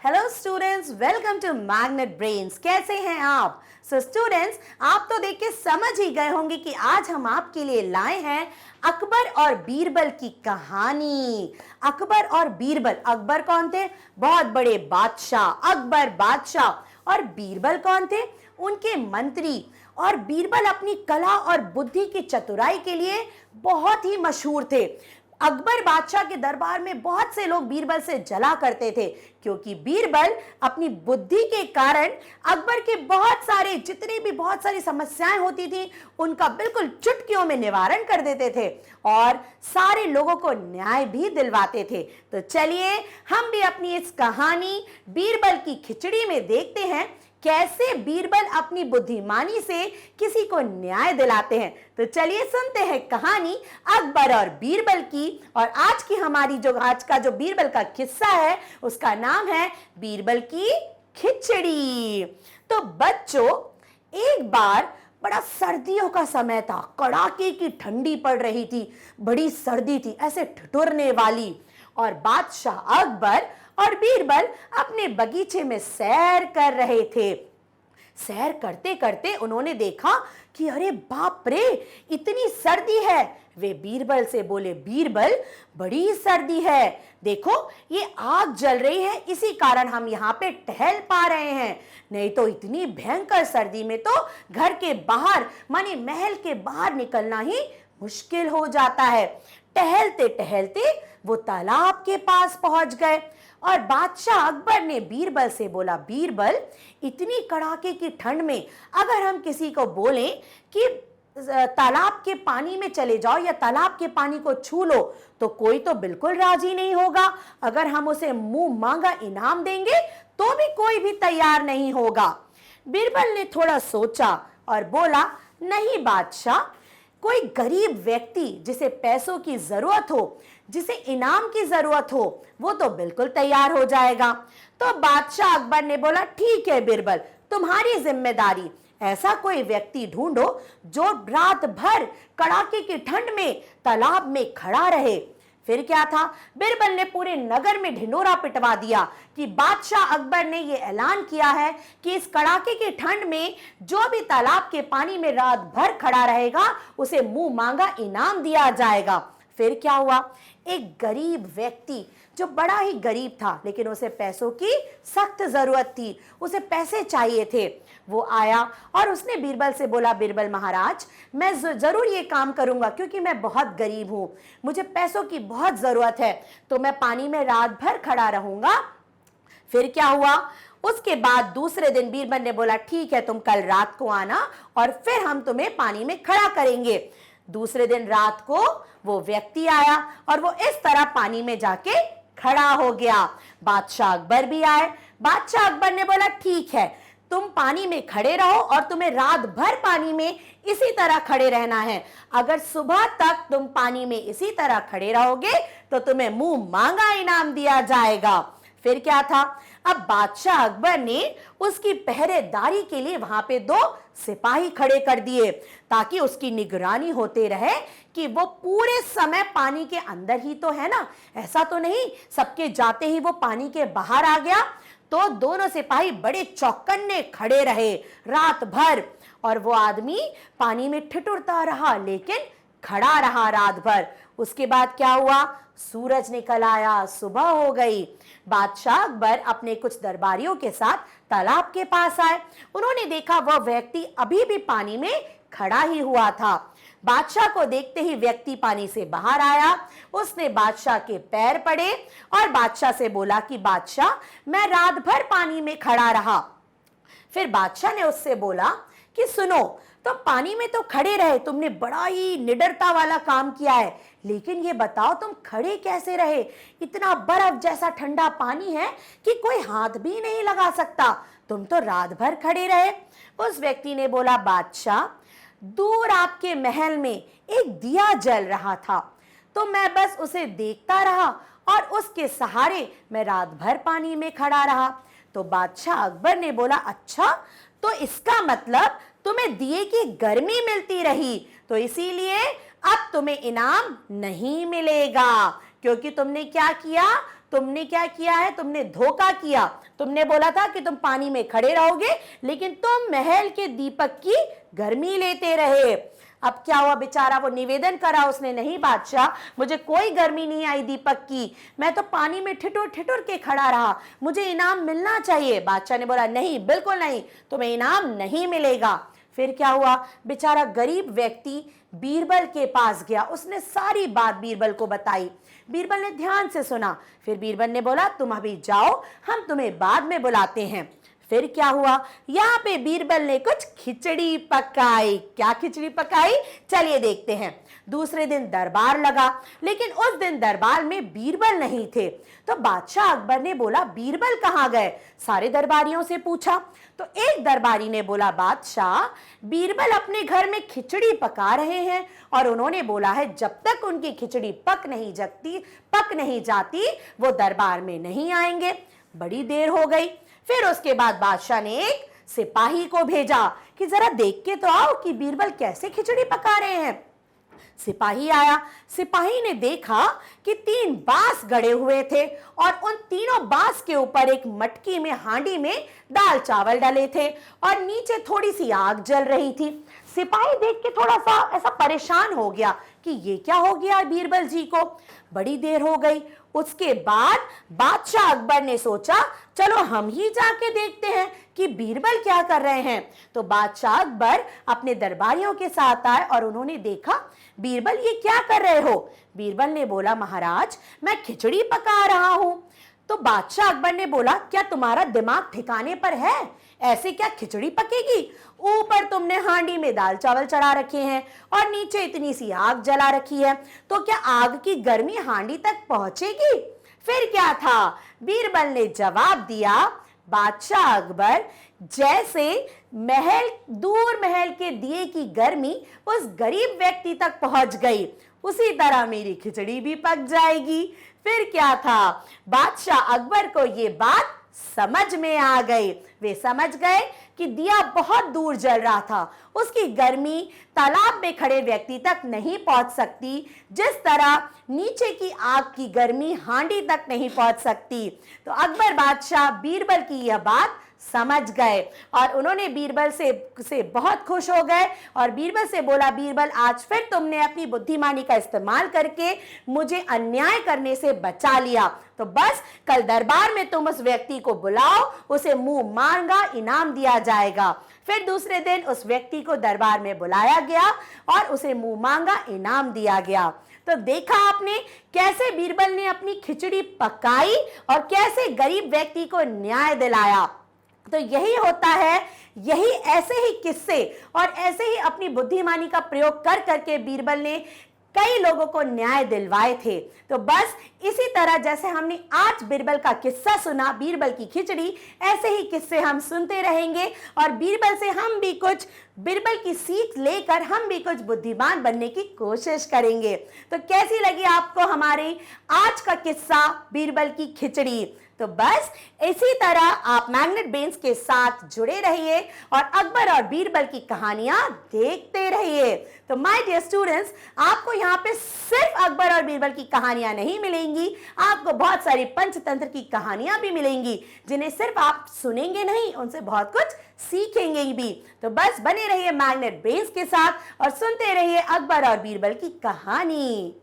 Hello students, welcome to Magnet Brains. कैसे हैं आप? स्टूडेंट्स, आप तो देख के समझ ही गए होंगे कि आज हम आपके लिए लाए हैं अकबर और बीरबल की कहानी। अकबर और बीरबल। अकबर कौन थे? बहुत बड़े बादशाह, अकबर बादशाह। और बीरबल कौन थे? उनके मंत्री। और बीरबल अपनी कला और बुद्धि की चतुराई के लिए बहुत ही मशहूर थे। अकबर बादशाह के दरबार में बहुत से लोग बीरबल से जला करते थे, क्योंकि बीरबल अपनी बुद्धि के कारण अकबर के बहुत सारी समस्याएं होती थी उनका बिल्कुल चुटकियों में निवारण कर देते थे और सारे लोगों को न्याय भी दिलवाते थे। तो चलिए हम भी अपनी इस कहानी बीरबल की खिचड़ी में देखते हैं कैसे बीरबल अपनी बुद्धिमानी से किसी को न्याय दिलाते हैं। तो चलिए सुनते हैं कहानी अकबर और बीरबल की। और आज का जो बीरबल का किस्सा है उसका नाम है बीरबल की खिचड़ी। तो बच्चों, एक बार बड़ा सर्दियों का समय था, कड़ाके की ठंडी पड़ रही थी, बड़ी सर्दी थी, ऐसे ठिठुरने वाली। और बादशाह अकबर और बीरबल अपने बगीचे में सैर कर रहे थे। सैर करते करते उन्होंने देखा कि अरे बाप रे, इतनी सर्दी है। वे बीरबल से बोले, बीरबल बड़ी सर्दी है, देखो ये आग जल रही है, इसी कारण हम यहाँ पे टहल पा रहे हैं, नहीं तो इतनी भयंकर सर्दी में तो घर के बाहर माने महल के बाहर निकलना ही मुश्किल हो जाता है। टहलते टहलते वो तालाब के पास पहुंच गए और बादशाह अकबर ने बीरबल से बोला, बीरबल इतनी कड़ाके की ठंड में अगर हम किसी को बोलें कि तालाब के पानी में चले जाओ या तालाब के पानी को छू लो तो कोई तो बिल्कुल राजी नहीं होगा। अगर हम उसे मुंह मांगा इनाम देंगे तो भी कोई भी तैयार नहीं होगा। बीरबल ने थोड़ा सोचा और बोला, नहीं बादशाह, कोई गरीब व्यक्ति जिसे पैसों की जरूरत हो, जिसे इनाम की जरूरत हो, वो तो बिल्कुल तैयार हो जाएगा। तो बादशाह अकबर ने बोला, ठीक है बीरबल, तुम्हारी जिम्मेदारी, ऐसा कोई व्यक्ति ढूंढो जो रात भर कड़ाके की ठंड में तालाब में खड़ा रहे। फिर क्या था, बीरबल ने पूरे नगर में ढिंढोरा पिटवा दिया कि बादशाह अकबर ने यह ऐलान किया है कि इस कड़ाके की ठंड में जो भी तालाब के पानी में रात भर खड़ा रहेगा उसे मुंह मांगा इनाम दिया जाएगा। फिर क्या हुआ, एक गरीब व्यक्ति जो बड़ा ही गरीब था लेकिन उसे पैसों की सख्त जरूरत थी, उसे पैसे चाहिए थे, वो आया और उसने बीरबल से बोला, बीरबल महाराज, मैं जरूर ये काम करूंगा क्योंकि मैं बहुत गरीब हूं, मुझे पैसों की बहुत जरूरत है, तो मैं पानी में रात भर खड़ा रहूंगा। फिर क्या हुआ, उसके बाद दूसरे दिन बीरबल ने बोला, ठीक है, तुम कल रात को आना और फिर हम तुम्हें पानी में खड़ा करेंगे। दूसरे दिन रात को वो व्यक्ति आया और वो इस तरह पानी में जाके खड़ा हो गया। बादशाह अकबर भी आए। बादशाह अकबर ने बोला, ठीक है, तुम पानी में खड़े रहो और तुम्हें रात भर पानी में इसी तरह खड़े रहना है। अगर सुबह तक तुम पानी में इसी तरह खड़े रहोगे तो तुम्हें मुंह मांगा इनाम दिया जाएगा। फिर क्या था, अब बादशाह अकबर ने उसकी पहरेदारी के लिए वहां पे 2 सिपाही खड़े कर दिए ताकि उसकी निगरानी होते रहे कि वो पूरे समय पानी के अंदर ही तो है ना, ऐसा तो नहीं सबके जाते ही वो पानी के बाहर आ गया। तो दोनों सिपाही बड़े चौकन्ने खड़े रहे रात भर और वो आदमी पानी में ठिठुरता रहा लेकिन खड़ा रहा रात भर। उसके बाद क्या हुआ, सूरज निकल आया, सुबह हो गई। बादशाह अकबर अपने कुछ दरबारियों के साथ तालाब के पास आए। उन्होंने देखा वह व्यक्ति अभी भी पानी में खड़ा ही हुआ था। बादशाह को देखते ही व्यक्ति पानी से बाहर आया। उसने बादशाह के पैर पड़े और बादशाह से बोला कि बादशाह, मैं रात भर पानी में खड़ा रहा। फिर बादशाह ने उससे बोला कि सुनो, तो पानी में तो खड़े रहे, तुमने बड़ा ही निडरता वाला काम किया है, लेकिन ये बताओ तुम खड़े कैसे रहे? इतना बर्फ जैसा ठंडा पानी है कि कोई हाथ भी नहीं लगा सकता, तुम तो रात भर खड़े रहे। उस व्यक्ति ने बोला, बादशाह, दूर आपके महल में एक दिया जल रहा था, तो मैं बस उसे देखता रहा और उसके सहारे मैं रात भर पानी में खड़ा रहा। तो बादशाह अकबर ने बोला, अच्छा, तो इसका मतलब तुम्हें दिए की गर्मी मिलती रही, तो इसीलिए अब तुम्हें इनाम नहीं मिलेगा, क्योंकि तुमने क्या किया, तुमने क्या किया है, तुमने धोखा किया। तुमने बोला था कि तुम पानी में खड़े रहोगे, लेकिन तुम महल के दीपक की गर्मी लेते रहे। अब क्या हुआ, बेचारा वो निवेदन करा उसने, नहीं बादशाह, मुझे कोई गर्मी नहीं आई दीपक की, मैं तो पानी में ठिठुर ठिठुर के खड़ा रहा, मुझे इनाम मिलना चाहिए। बादशाह ने बोला नहीं, बिल्कुल नहीं, तुम्हें इनाम नहीं मिलेगा। फिर क्या हुआ, बेचारा गरीब व्यक्ति बीरबल के पास गया, उसने सारी बात बीरबल को बताई। बीरबल ने ध्यान से सुना। फिर बीरबल ने बोला तुम अभी जाओ, हम तुम्हें बाद में बुलाते हैं। फिर क्या हुआ, यहाँ पे बीरबल ने कुछ खिचड़ी पकाई। क्या खिचड़ी पकाई, चलिए देखते हैं। दूसरे दिन दरबार लगा, लेकिन उस दिन दरबार में बीरबल नहीं थे। तो बादशाह अकबर ने बोला बीरबल कहाँ गए, सारे दरबारियों से पूछा। तो एक दरबारी ने बोला बादशाह, बीरबल अपने घर में खिचड़ी पका रहे हैं और उन्होंने बोला है जब तक उनकी खिचड़ी पक नहीं जाती वो दरबार में नहीं आएंगे। बड़ी देर हो गई। फिर उसके बाद बादशाह ने एक सिपाही को भेजा कि जरा देख के तो आओ कि बीरबल कैसे खिचड़ी पका रहे हैं। सिपाही आया। सिपाही ने देखा कि 3 बांस गड़े हुए थे और उन तीनों बांस के ऊपर एक मटकी में, हांडी में दाल चावल डले थे और नीचे थोड़ी सी आग जल रही थी। सिपाही देख के थोड़ा सा ऐसा परेशान हो गया कि ये क्या हो गया बीरबल जी को। बड़ी देर हो गई। उसके बाद बादशाह अकबर ने सोचा चलो हम ही जाके देखते हैं कि बीरबल क्या कर रहे हैं। तो बादशाह अकबर अपने दरबारियों के साथ आए और उन्होंने देखा बीरबल ये क्या कर रहे हो। बीरबल ने बोला महाराज मैं खिचड़ी पका रहा हूं। तो बादशाह अकबर ने बोला क्या तुम्हारा दिमाग ठिकाने पर है, ऐसे क्या खिचड़ी पकेगी, ऊपर तुमने हांडी में दाल चावल चढ़ा रखे हैं और नीचे इतनी सी आग जला रखी है, तो क्या आग की गर्मी हांडी तक पहुंचेगी। फिर क्या था, बीरबल ने जवाब दिया बादशाह अकबर जैसे दूर महल के दिए की गर्मी उस गरीब व्यक्ति तक पहुंच गई, उसी तरह मेरी खिचड़ी भी पक जाएगी। फिर क्या था, बादशाह अकबर को ये बात समझ में आ गई। वे समझ गए कि दिया बहुत दूर जल रहा था, उसकी गर्मी तालाब में खड़े व्यक्ति तक नहीं पहुंच सकती, जिस तरह नीचे की आग की गर्मी हांडी तक नहीं पहुंच सकती। तो अकबर बादशाह बीरबल की यह बात समझ गए और उन्होंने बीरबल से बहुत खुश हो गए और बीरबल से बोला बीरबल आज फिर तुमने अपनी बुद्धिमानी का इस्तेमाल करके मुझे अन्याय करने से बचा लिया, तो बस कल दरबार में तुम उस व्यक्ति को बुलाओ, उसे मुंह मांगा इनाम दिया जाएगा। फिर दूसरे दिन उस व्यक्ति को दरबार में बुलाया गया और उसे मुंह मांगा इनाम दिया गया। तो देखा आपने कैसे बीरबल ने अपनी खिचड़ी पकाई और कैसे गरीब व्यक्ति को न्याय दिलाया। तो यही होता है, यही ऐसे ही किस्से और ऐसे ही अपनी बुद्धिमानी का प्रयोग कर करके बीरबल ने कई लोगों को न्याय दिलवाए थे। तो बस इसी तरह जैसे हमने आज बीरबल का किस्सा सुना, बीरबल की खिचड़ी, ऐसे ही किस्से हम सुनते रहेंगे और बीरबल से हम भी कुछ, बीरबल की सीख लेकर हम भी कुछ बुद्धिमान बनने की कोशिश करेंगे। तो कैसी लगी आपको हमारी आज का किस्सा बीरबल की खिचड़ी। तो बस इसी तरह आप मैग्नेट ब्रेन्स के साथ जुड़े रहिए और अकबर और बीरबल की कहानियां देखते रहिए। तो माय डियर स्टूडेंट्स, आपको यहाँ पे सिर्फ अकबर और बीरबल की कहानियां नहीं मिलेंगी, आपको बहुत सारी पंचतंत्र की कहानियां भी मिलेंगी, जिन्हें सिर्फ आप सुनेंगे नहीं, उनसे बहुत कुछ सीखेंगे भी। तो बस बने रहिए मैग्नेट ब्रेन्स के साथ और सुनते रहिए अकबर और बीरबल की कहानी।